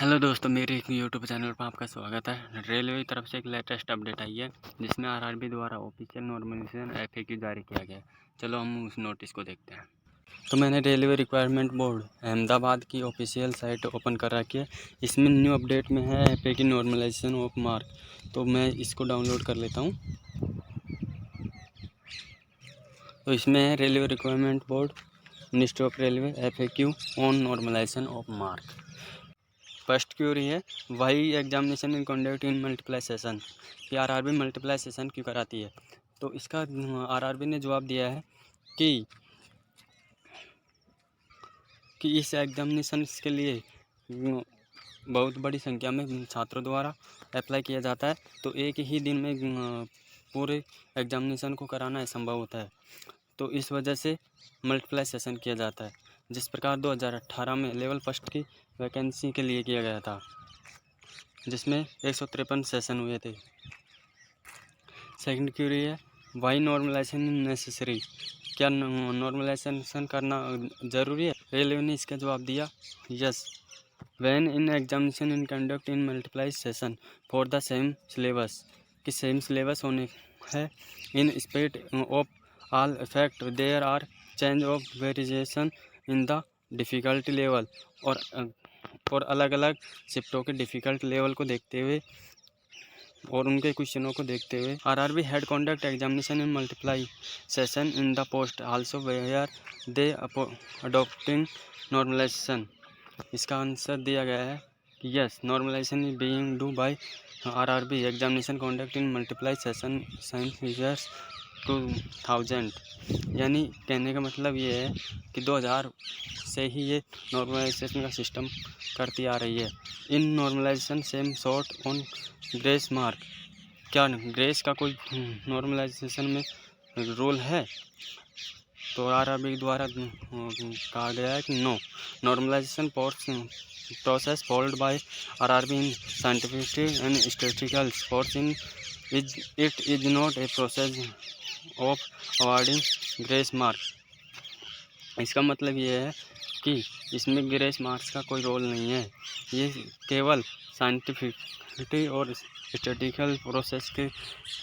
Hello दोस्तों, मेरे एक यूट्यूब चैनल पर आपका स्वागत है। रेलवे की तरफ से एक लेटेस्ट अपडेट आई है जिसमें आरआरबी द्वारा ऑफिशियल नॉर्मलाइजेशन एफएक्यू जारी किया गया है। चलो हम उस नोटिस को देखते हैं। तो मैंने रेलवे रिक्वायरमेंट बोर्ड अहमदाबाद की ऑफिशियल साइट ओपन कर रखी है। इसमें न्यू अपडेट में है एफएक्यू नॉर्मलाइजेशन ऑफ मार्क। तो मैं इसको डाउनलोड कर लेता हूँ। तो इसमें है railway requirement board ministry of railway FAQ on normalization of mark. First query है, why examination in conduct in multiply session कि आरआरबी मल्टीप्लाई सेशन क्यों कराती है। तो इसका आरआरबी ने जवाब दिया है कि इस एग्जामिनेशन के लिए बहुत बड़ी संख्या में छात्रों द्वारा अप्लाई किया जाता है, तो एक ही दिन में पूरे एग्जामिनेशन को कराना असंभव होता है। तो इस वजह से मल्टीप्लाई सेशन किया जाता है, जिस प्रकार 2018 में लेवल फर्स्ट की वैकेंसी के लिए किया गया था, जिसमें 153 सेशन हुए थे। सेकंड क्यूरी है, वाई नॉर्मलाइजेशन नेसेसरी, क्या नॉर्मलाइजेशन करना ज़रूरी है। रेलवे ने इसका जवाब दिया yes, when in examination in conduct in multiply session for the same syllabus, कि सेम सिलेबस होने है in speed of all effect there are change of variation in the difficulty level, और अलग अलग शिफ्टों के डिफ़िकल्ट लेवल को देखते हुए और उनके क्वेश्चनों को देखते हुए RRB head conduct examination in multiply session in the post also were they adopting normalisation. इसका आंसर दिया गया है कि yes, normalisation is being do by RRB examination conduct in multiply session since years 2000। यानी कहने का मतलब ये है कि 2000 से ही ये नॉर्मलाइजेशन का सिस्टम करती आ रही है। In normalization same short on grace mark, क्या ग्रेस का कोई नॉर्मलाइजेशन में रोल है। तो आरआरबी द्वारा कहा गया है कि no, normalisation process followed by RRB in scientific and statistical sports in it is not a process of awarding grace mark. इसका मतलब ये है कि इसमें ग्रेस मार्क्स का कोई रोल नहीं है, ये केवल साइंटिफिक और स्टैटिस्टिकल प्रोसेस के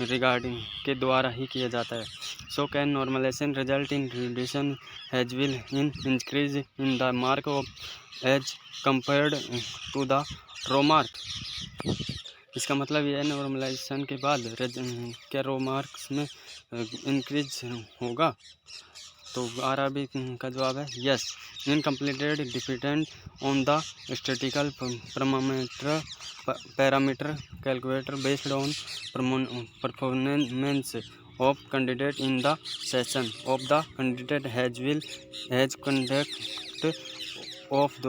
रिगार्डिंग के द्वारा ही किया जाता है। So can normalisation result in reduction has will in increase in the mark of as compared to the raw mark. इसका मतलब ये है नॉर्मलाइजेशन के बाद क्या रो मार्क्स में इंक्रीज होगा। तो आरआरबी का जवाब है yes, incompleted dependent on the statistical parameter calculator based on performance of candidate in the session of the candidate has conduct of the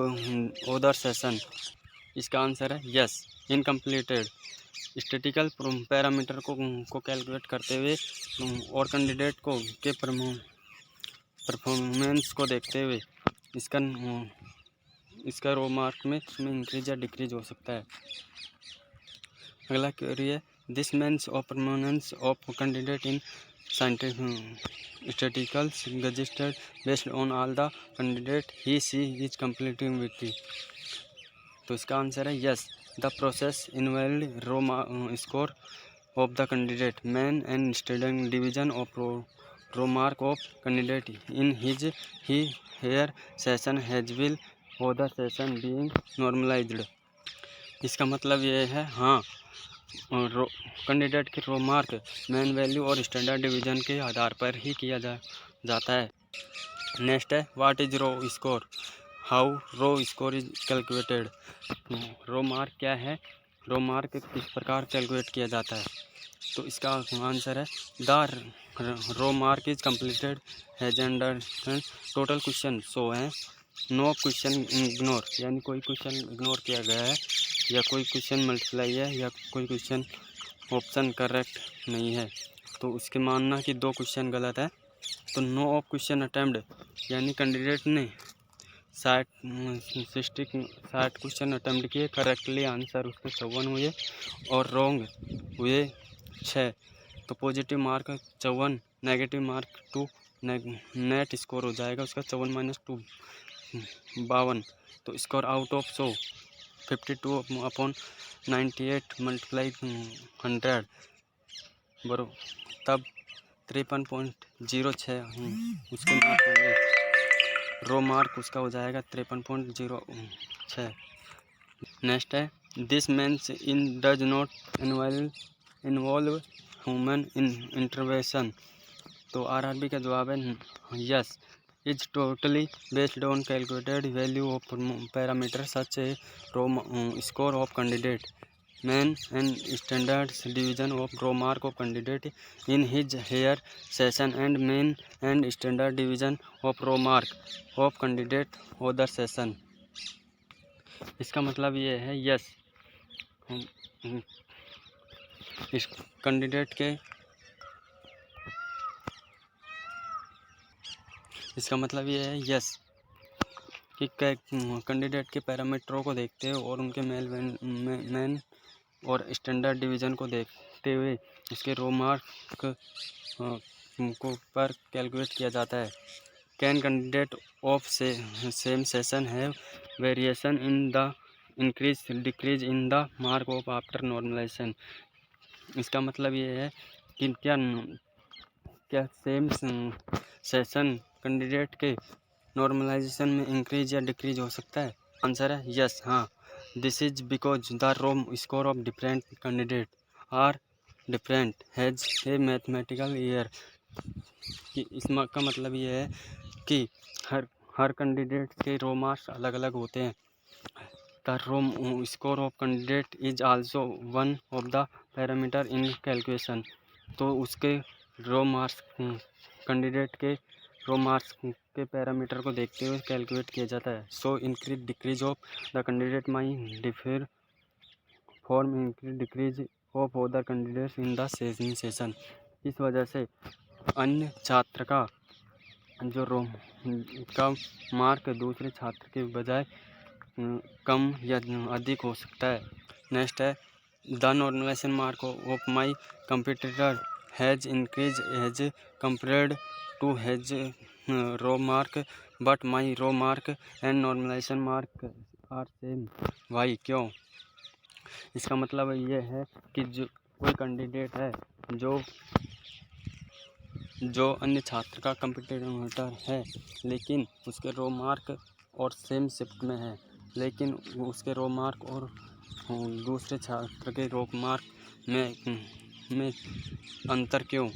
other session. इसका आंसर है यस, इनकम्प्लीटेड स्टैटिस्टिकल पैरामीटर को calculate करते हुए और candidate को के performance को देखते हुए इसका रो मार्क में इंक्रीज या डिक्रीज हो सकता है। अगला क्वेरी है, this means of performance of candidate in scientific statistical registered based on all the candidate he see is completing with. तो इसका आंसर है yes, the process involve raw score of the candidate mean and standard division of raw mark of candidate in his he her session has will other session being normalised. इसका मतलब ये है हाँ, candidate के raw mark mean value और standard division के आधार पर ही किया जाता है। नेक्स्ट है, what is raw score, how raw score is calculated. Raw mark क्या है, रो मार्क किस प्रकार कैलकुलेट किया जाता है। तो इसका आंसर है the raw mark is completed has under total question so है नो क्वेश्चन इग्नोर, यानी कोई क्वेश्चन इग्नोर किया गया है या कोई क्वेश्चन मल्टीप्लाई है या कोई क्वेश्चन ऑप्शन करेक्ट नहीं है। तो उसके मानना कि 2 क्वेश्चन गलत है। तो नो ऑफ क्वेश्चन अटेम्प्ट, यानी कैंडिडेट ने 60 क्वेश्चन अटेम्प्ट किए, करेक्टली आंसर उसके 54 हुए और रॉन्ग हुए 6। तो positive mark 54, negative mark 2, net score हो जाएगा उसका 54 - 2 52। तो स्कोर आउट ऑफ 100 52/98 मल्टीप्लाई 100 बरो तब 53.06 उसके मार्क होंगे। रो मार्क उसका हो जाएगा 53.06। नेक्स्ट है this means in does not involve human intervention. तो आरआरबी का जवाब है yes. Is totally based on calculated value of parameter such a raw score of candidate mean and standard division of raw mark of candidate in his her session and mean and standard division of raw mark of candidate other session. इसका मतलब ये है yes, इस candidate के इसका मतलब ये है यस कि कैंडिडेट के पैरामीटरों को देखते हुए और उनके मेन और स्टैंडर्ड डिवीज़न को देखते हुए इसके रो मार्क को पर कैलकुलेट किया जाता है। Can candidate of same session have variation in the increase decrease in the mark of after normalisation. इसका मतलब ये है कि क्या सेम सेशन कैंडिडेट के नॉर्मलाइजेशन में इंक्रीज या डिक्रीज हो सकता है। आंसर है यस, हाँ। This is because the raw score of different candidate are different has a mathematical year. इसका मतलब ये है कि हर कैंडिडेट के रो मार्क्स अलग अलग होते हैं। The raw score of candidate is also one of the parameter in calculation. तो उसके रो मार्क्स कैंडिडेट के रो मार्क्स के पैरामीटर को देखते हुए कैलकुलेट किया जाता है। So increase decrease of the candidate my differ form increase decrease of other candidates in the session. इस वजह से अन्य छात्र का जो रो का मार्क दूसरे छात्र के बजाय कम या अधिक हो सकता है। नेक्स्ट है the normalisation mark of my competitor has increase has compared to has raw mark but my raw mark and normalisation mark are same. Why, क्यों? इसका मतलब ये है कि जो कोई कैंडिडेट है जो अन्य छात्र का कंपटीटर है, लेकिन उसके रो मार्क और सेम शिफ्ट में है, लेकिन उसके रो मार्क और दूसरे छात्र के रो मार्क में अंतर क्यों?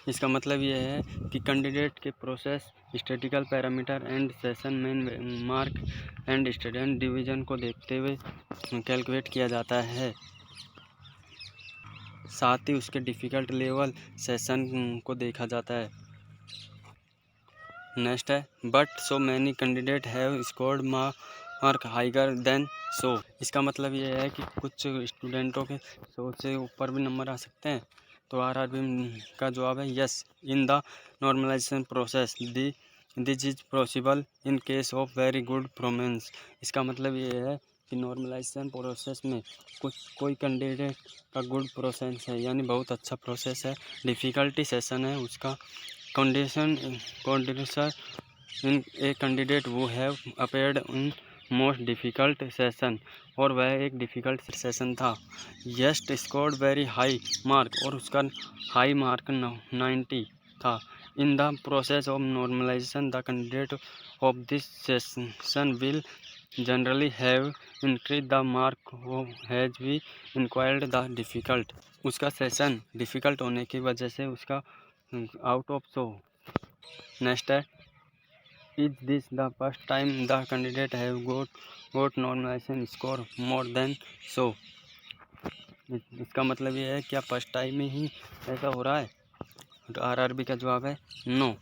इसका मतलब ये है कि कैंडिडेट के process statistical parameter and session main mark and standard division को देखते हुए कैलकुलेट किया जाता है। साथ ही उसके डिफ़िकल्ट लेवल सेशन को देखा जाता है। नेक्स्ट है but so many candidate have scored mark higher than so. इसका मतलब ये है कि कुछ स्टूडेंटों के 100 से ऊपर भी नंबर आ सकते हैं। तो आरआरबी का जवाब है yes. In the normalisation process this is possible in case of very good performance. इसका मतलब ये है कि नॉर्मलाइजेशन प्रोसेस में कोई कैंडिडेट का गुड प्रोसेस है, यानी बहुत अच्छा प्रोसेस है, डिफ़िकल्टी सेशन है उसका कंडीशन इन ए कैंडिडेट वो have appeared in most difficult session, और वह एक डिफ़िकल्ट सेशन था। Just scored very high mark, और उसका हाई मार्क 90 था। In the process of normalisation the candidate of this session will generally have increase the mark has we inquired the difficult. उसका session difficult होने की वजह से उसका आउट ऑफ सो। नेक्स्ट है is this the first time the candidate have got normalisation score more than so. इसका मतलब ये है क्या फर्स्ट टाइम में ही ऐसा हो रहा है? तो आरआरबी का जवाब है नो,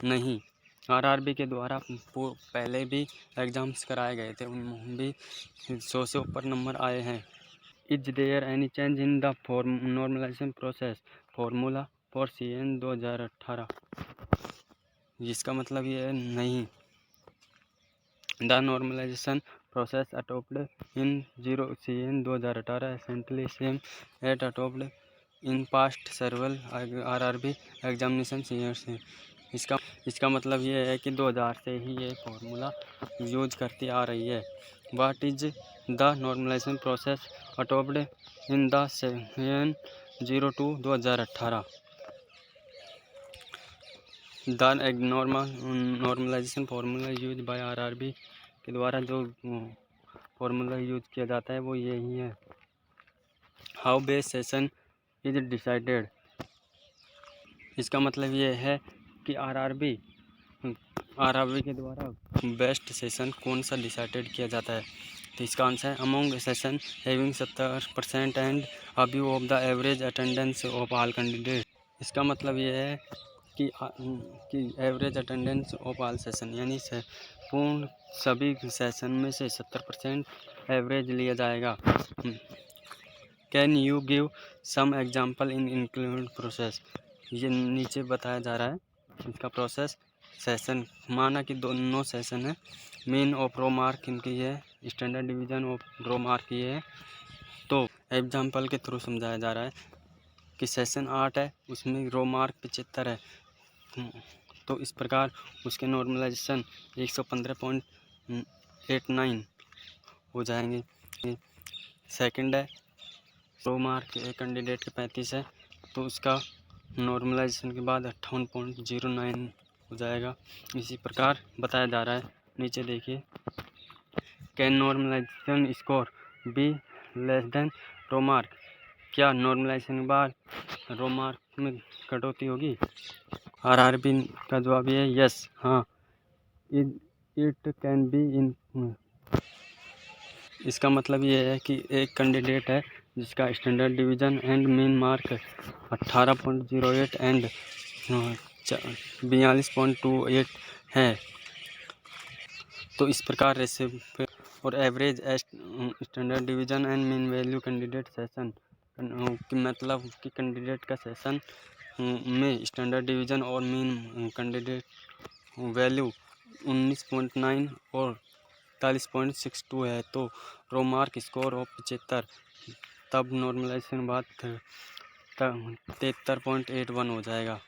नहीं। आरआरबी के द्वारा पहले भी एग्ज़ाम्स कराए गए थे, उनमें भी 100 से ऊपर नंबर आए हैं। Is there any change in the normalisation process formula for CN 2018। जिसका मतलब ये है नहीं। The normalisation process adopted in 0CN 2018 essentially same at adopted in past several RRB examination seniors है। इसका मतलब ये है कि 2000 से ही ये फार्मूला यूज करती आ रही है। What is the normalization process adopted in the 7/02/2018? The normalization formula used by RRB के द्वारा जो फॉर्मूला यूज किया जाता है वो यही है। How base session is decided, इसका मतलब ये है कि आरआरबी के द्वारा बेस्ट सेशन कौन सा डिसाइडेड किया जाता है। तो इसका आंसर है among session having 70% and above of the average attendance of all candidate. इसका मतलब ये है कि average attendance of all session यानी पूर्ण सभी सेशन में से 70% एवरेज लिया जाएगा। Can you give some example in include process, ये नीचे बताया जा रहा है इसका प्रोसेस। सेशन माना कि दोनों सेशन है, मीन ऑफ रो मार्क इनकी है, standard division of raw mark ये है। तो एग्जाम्पल के थ्रू समझाया जा रहा है कि सेशन 8 है, उसमें रो मार्क 75 है, तो इस प्रकार उसके नॉर्मलाइजेशन 115.89 हो जाएंगे। सेकंड है, रो मार्क एक कैंडिडेट के 35 है, तो उसका नॉर्मलाइजेशन के बाद 58.09 हो जाएगा। इसी प्रकार बताया जा रहा है, नीचे देखिए। Can normalisation score be less than raw mark, क्या नॉर्मलाइजेशन के बाद रो मार्क में कटौती होगी? आरआरबी का जवाब ये है यस, हाँ, इट कैन बी इन। इसका मतलब ये है कि एक कैंडिडेट है जिसका standard division and mean mark 18.08 and 42.28 है, तो इस प्रकार रेसिपी और average standard division and mean value candidate session कि मतलब कि कैंडिडेट का सेशन में स्टैंडर्ड डिवीजन और मीन कैंडिडेट वैल्यू 19.9 और 40.62 है, तो रो मार्क स्कोर ऑफ 75, तब नॉर्मलाइजेशन बाद 73.81 हो जाएगा।